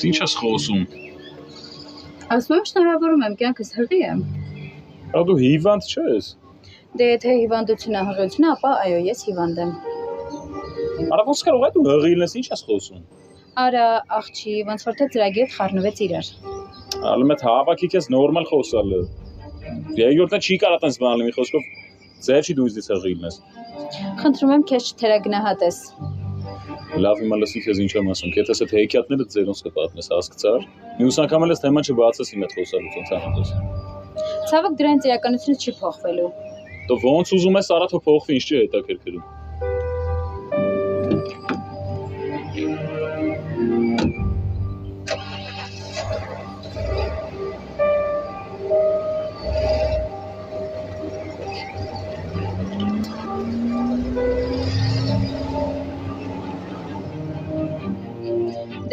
Ինչ ես խոսում։ Ասում եմ շնորհավորում եմ, կյանքս հղի եմ։ Դու հիվանդ չես։ Դե եթե հիվանդությունը հղիություն է, ապա այո, ես հիվանդ եմ։ Արա ոնց կարող է դու հղի լինես, ինչ ես խոսում։ Արա, աղջի, ոնց որ թե ծրագի հետ խառնվեց իրար։ Ալում է հավաքի քեզ նորմալ խոսալը։ Երկրորդը չի կարող տես բան լինի, խոսքով ձեր չի դու ինձ հղի լինես։ Խնդրում եմ քեզ չթերագնահատես։ Լավ հիմա լսի քեզ ինչ եմ ասում, եթե ասես հեքիաթները ձեր ոնց կպատնես, հասկացար։ Մյուս անգամ էլ այս թեման չբացես իմ հետ խոսալուց ցանոթս։ Ցավոք դրանց իրականությունը չի փոխվելու։ Դու ոնց ուզում ես արա թող փոխվի, ինչ չի հետաքրքրում։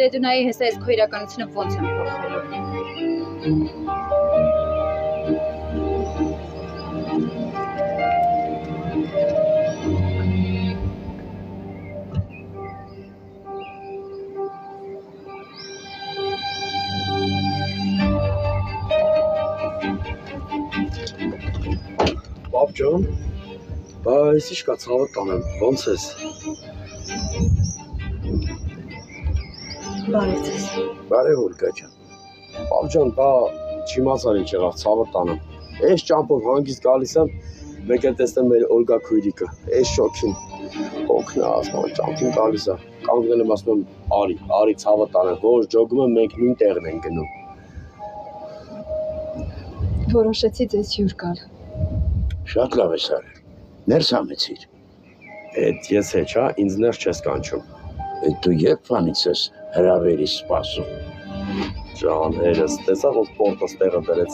Դե դու նայի հեսա ես քո իրականությունը ոնց եմ փոխվելու։ Բաբ ջան, բայց ի՞նչ կա ցավը տանեմ, ոնց ես։ Բարև ձեզ։ Բարև Օլգա ջան։ Բաբ ջան, դա չիմացար ինչ եղավ ցավը տանեմ։ Այս ճամփով հանգիստ գալիս եմ, մեկ էլ տեսնեմ մեր Օլգա քույրիկը, այս շոքին։ Օգնած, ման ճամփին գալիս է։ Կանգնել եմ ասում եմ, արի ցավը տանեմ, որ ջոգում եմ մենք նույն տեղն ենք գնում։ Որոշեցի ձեզ հյուր գալ։ Շատ լավ ես արել։ Ներս համեցիր։ Էդ ես հեչ, հա, ինձ ներս չես կանչում։ Էդ դու երբանից ես հրավերից սպասում։ Ջան, հերս, տեսա որ սպորտս տեղը դրեց։